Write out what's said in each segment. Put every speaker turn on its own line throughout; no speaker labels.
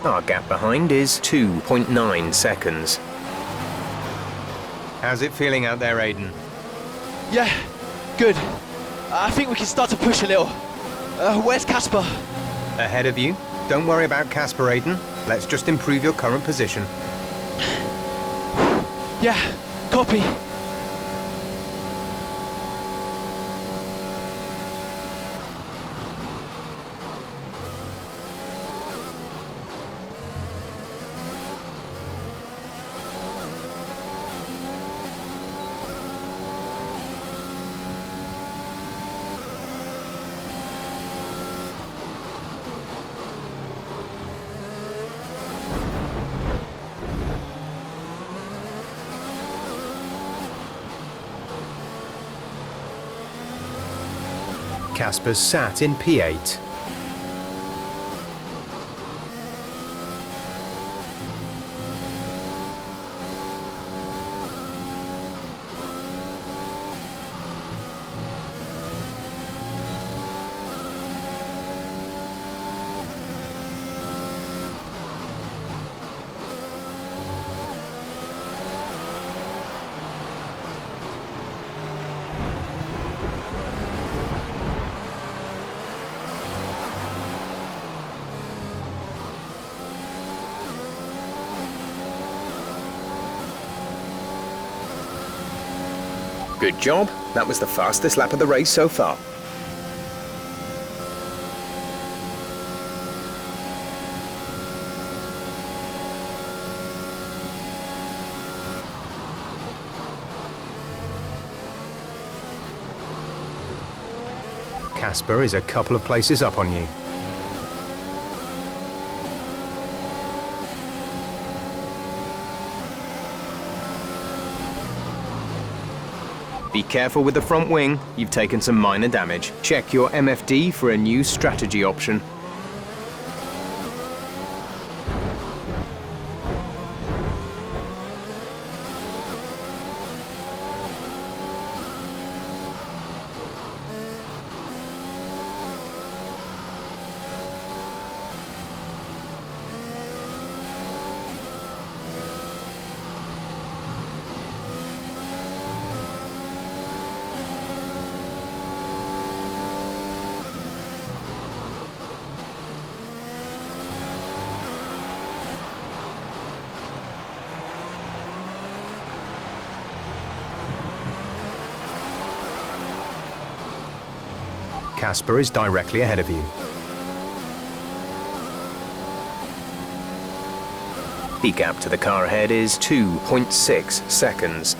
Our gap behind is 2.9 seconds. How's it feeling out there, Aiden?
Yeah, good. I think we can start to push a little. Where's Casper?
Ahead of you. Don't worry about Casper, Aiden. Let's just improve your current position.
Yeah, copy.
Casper's sat in P8. Good job. That was the fastest lap of the race so far. Casper is a couple of places up on you. Be careful with the front wing, you've taken some minor damage. Check your MFD for a new strategy option. Casper is directly ahead of you. The gap to the car ahead is 2.6 seconds.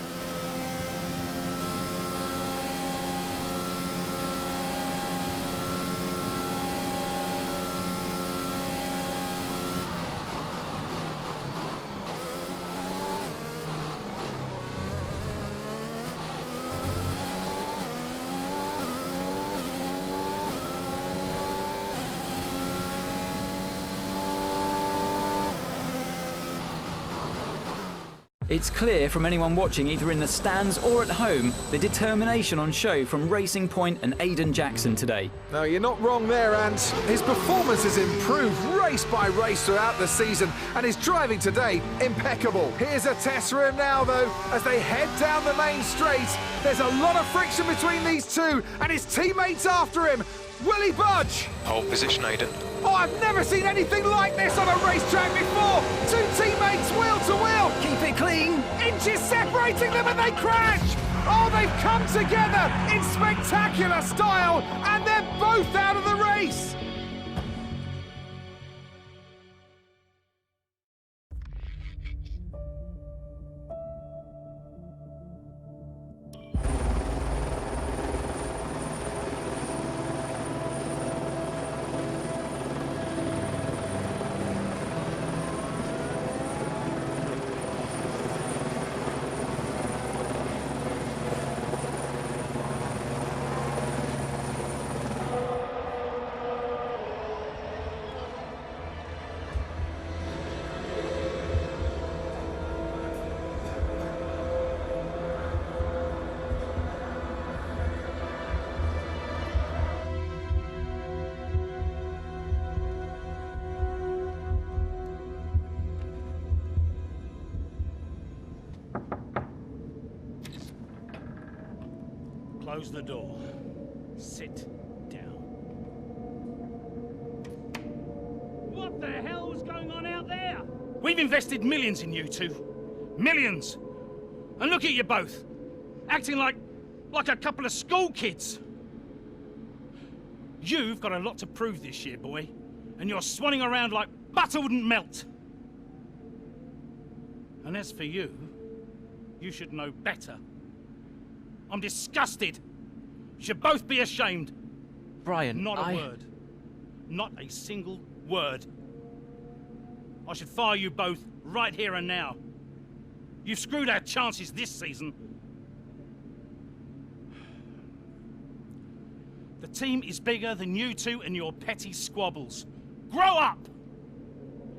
It's clear from anyone watching either in the stands or at home the determination on show from Racing Point and Aidan Jackson today.
No, you're not wrong there, Ant. His performance has improved race by race throughout the season, and his driving today, impeccable. Here's a test for him now, though, as they head down the main straight. There's a lot of friction between these two, and his teammates after him. Will he budge?
Hold position, Aidan.
Oh, I've never seen anything like this on a racetrack before! Two teammates wheel to wheel!
Keep it clean!
Inches separating them and they crash! Oh, they've come together in spectacular style, and they're both out of the race!
Close the door. Sit down. What the hell was going on out there? We've invested millions in you two. Millions! And look at you both. Acting like a couple of school kids. You've got a lot to prove this year, boy. And you're swanning around like butter wouldn't melt. And as for you, you should know better. I'm disgusted. You should both be ashamed.
Brian,
Not a word. Not a single word. I should fire you both right here and now. You've screwed our chances this season. The team is bigger than you two and your petty squabbles. Grow up!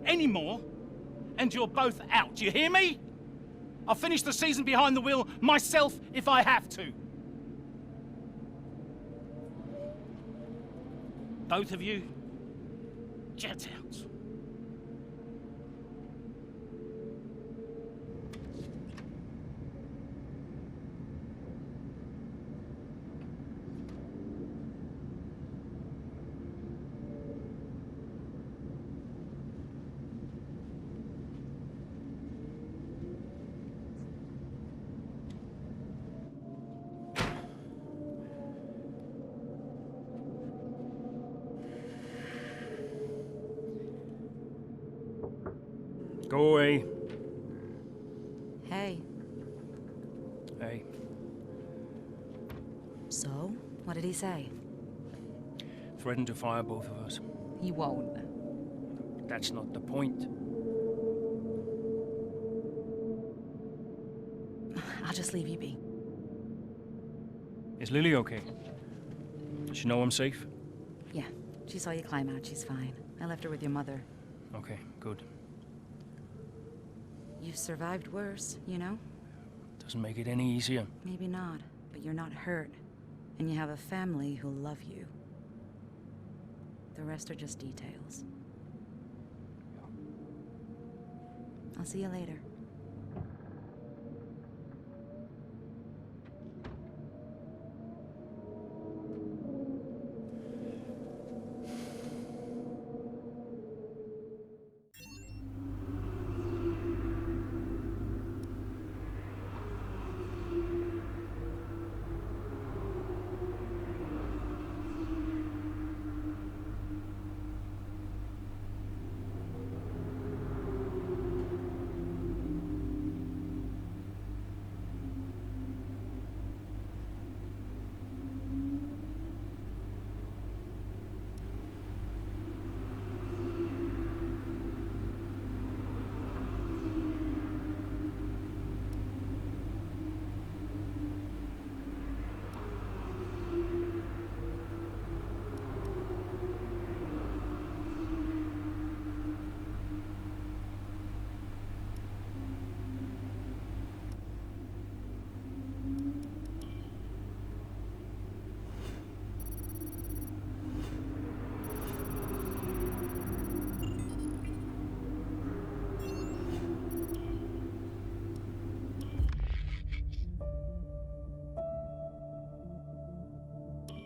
Any more, and you're both out. Do you hear me? I'll finish the season behind the wheel myself if I have to. Both of you, get out.
Go away.
Hey.
Hey.
So, what did he say?
Threatened to fire both of us.
He won't.
That's not the point.
I'll just leave you be.
Is Lily okay? Does she know I'm safe?
Yeah, she saw you climb out. She's fine. I left her with your mother.
Okay, good.
You've survived worse, you know?
Doesn't make it any easier.
Maybe not, but you're not hurt. And you have a family who love you. The rest are just details. I'll see you later.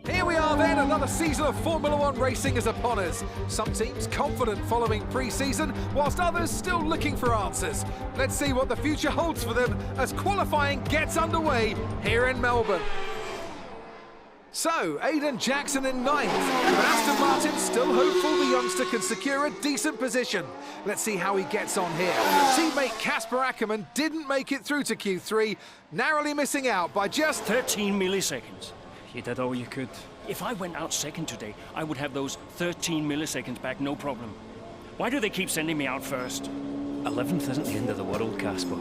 Here we are then, another season of Formula One racing is upon us. Some teams confident following pre-season, whilst others still looking for answers. Let's see what the future holds for them as qualifying gets underway here in Melbourne. So, Aiden Jackson in ninth, but Aston Martin still hopeful the youngster can secure a decent position. Let's see how he gets on here. Teammate Casper Ackerman didn't make it through to Q3, narrowly missing out by just
13 milliseconds. You did all you could. If I went out second today, I would have those 13 milliseconds back, no problem. Why do they keep sending me out first?
11th isn't the end of the world, Casper.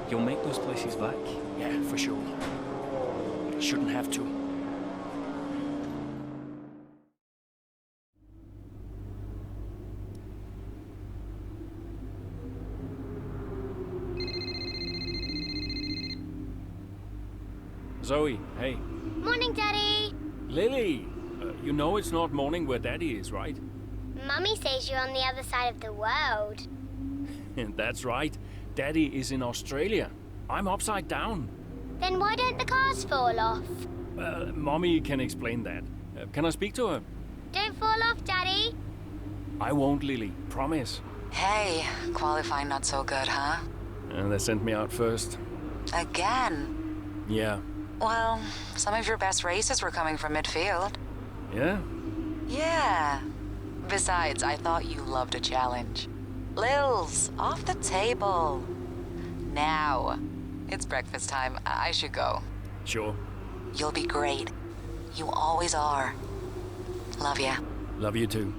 You'll make those places back.
Yeah, for sure. Shouldn't have to. Zoe, hey.
Morning, Daddy.
Lily, you know it's not morning where Daddy is, right?
Mummy says you're on the other side of the world.
That's right. Daddy is in Australia. I'm upside down.
Then why don't the cars fall off?
Mommy can explain that. Can I speak to her?
Don't fall off, Daddy.
I won't, Lily. Promise.
Hey, qualifying not so good, huh?
They sent me out first.
Again?
Yeah.
Well, some of your best races were coming from midfield.
Yeah?
Yeah. Besides, I thought you loved a challenge. Lils, off the table. Now. It's breakfast time. I should go.
Sure.
You'll be great. You always are. Love ya.
Love you too.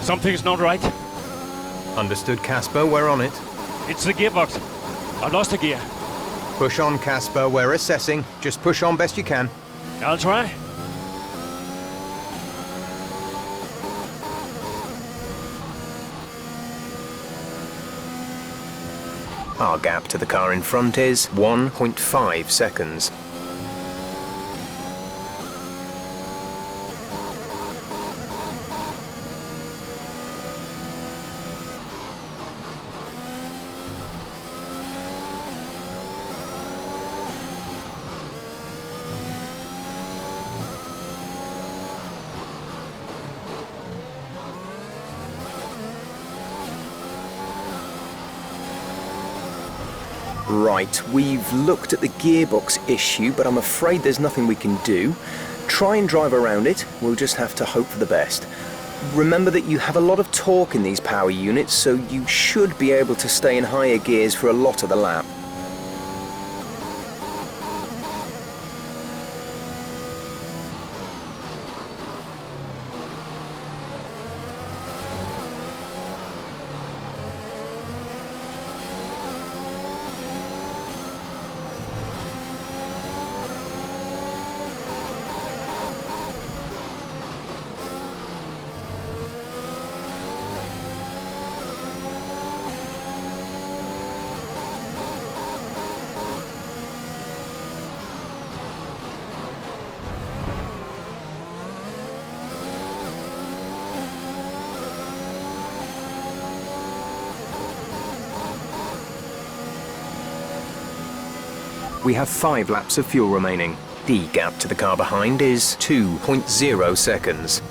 Something's not right.
Understood, Casper. We're on it.
It's the gearbox. I lost a gear.
Push on, Casper. We're assessing. Just push on best you can.
I'll try.
Our gap to the car in front is 1.5 seconds. Right, we've looked at the gearbox issue, but I'm afraid there's nothing we can do. Try and drive around it, we'll just have to hope for the best. Remember that you have a lot of torque in these power units, so you should be able to stay in higher gears for a lot of the lap. We have 5 laps of fuel remaining. The gap to the car behind is 2.0 seconds.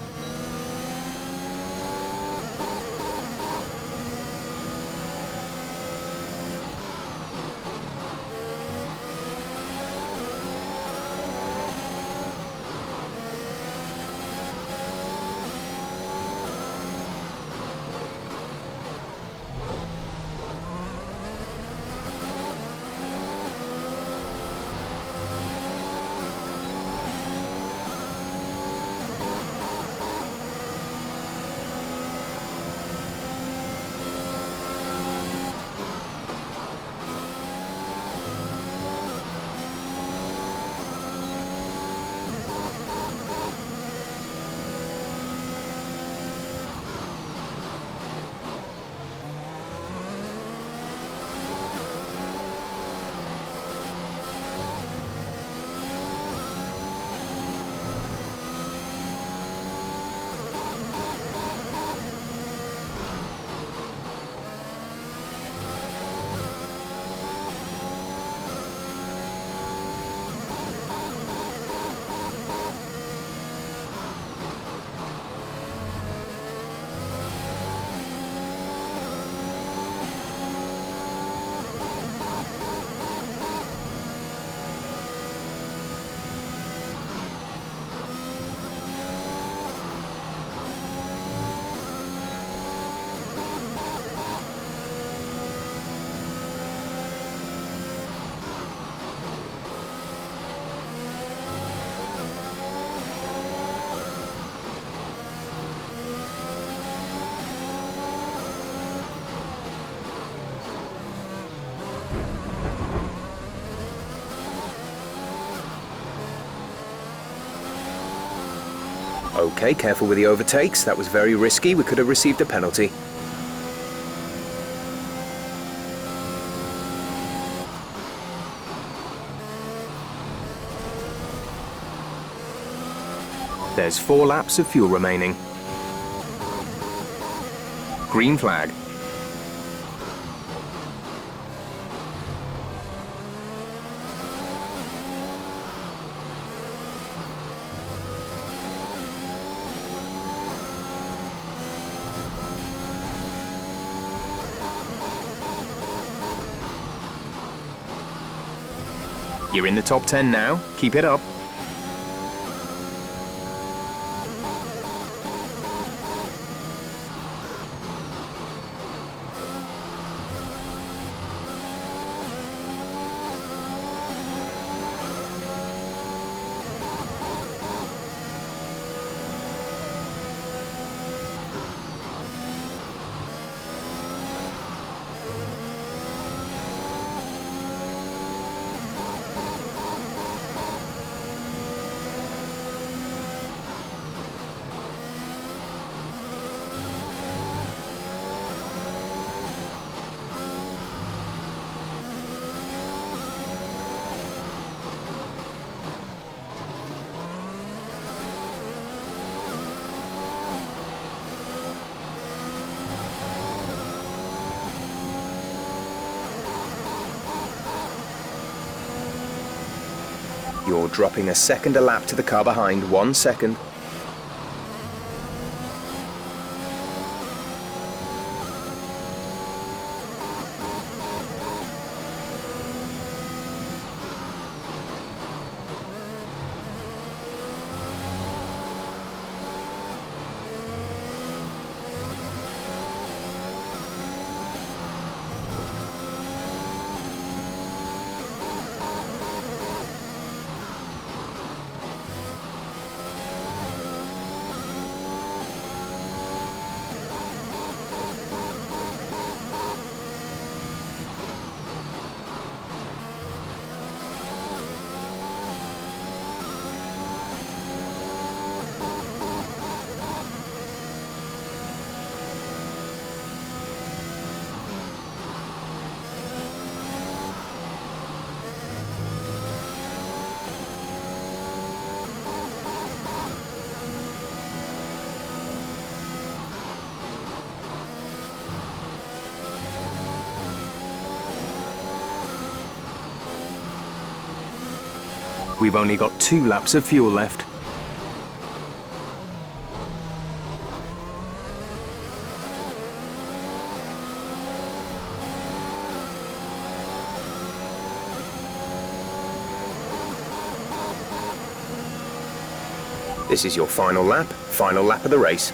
Okay, careful with the overtakes. That was very risky. We could have received a penalty. There's 4 laps of fuel remaining. Green flag. You're in the top 10 now. Keep it up. You're dropping a second a lap to the car behind. 1 second. We've only got 2 laps of fuel left. This is your final lap of the race.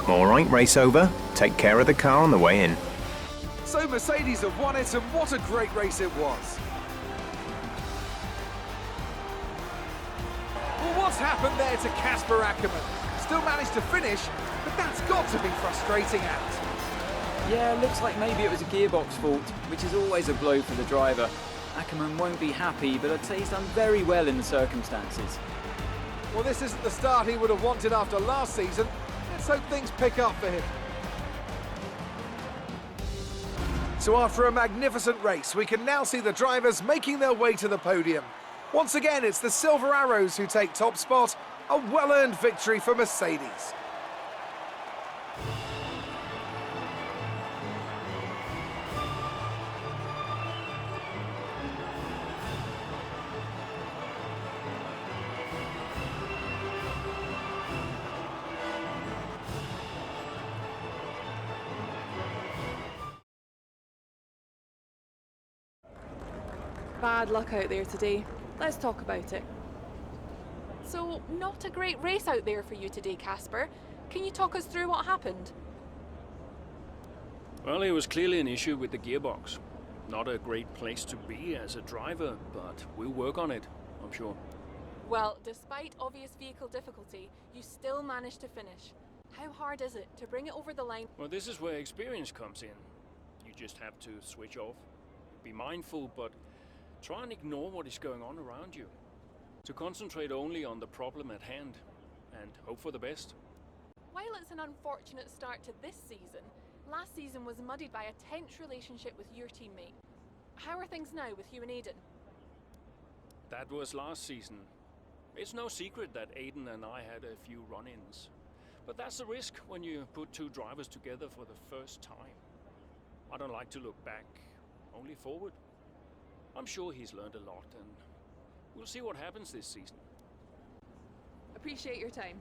All right, race over. Take care of the car on the way in.
So Mercedes have won it, and what a great race it was. Well, what's happened there to Casper Ackermann? Still managed to finish, but that's got to be frustrating out.
Yeah, looks like maybe it was a gearbox fault, which is always a blow for the driver. Ackerman won't be happy, but I'd say he's done very well in the circumstances.
Well, this isn't the start he would have wanted after last season. Let's hope things pick up for him. So after a magnificent race, we can now see the drivers making their way to the podium. Once again, it's the Silver Arrows who take top spot, a well-earned victory for Mercedes.
Bad luck out there today. Let's talk about it. So, not a great race out there for you today, Casper. Can you talk us through what happened?
Well, it was clearly an issue with the gearbox. Not a great place to be as a driver, but we'll work on it, I'm sure.
Well, despite obvious vehicle difficulty, you still managed to finish. How hard is it to bring it over the line?
Well, this is where experience comes in. You just have to switch off. Be mindful, but try and ignore what is going on around you. To concentrate only on the problem at hand and hope for the best.
While it's an unfortunate start to this season, last season was muddied by a tense relationship with your teammate. How are things now with you and Aiden?
That was last season. It's no secret that Aiden and I had a few run-ins. But that's the risk when you put two drivers together for the first time. I don't like to look back, only forward. I'm sure he's learned a lot, and we'll see what happens this season.
Appreciate your time.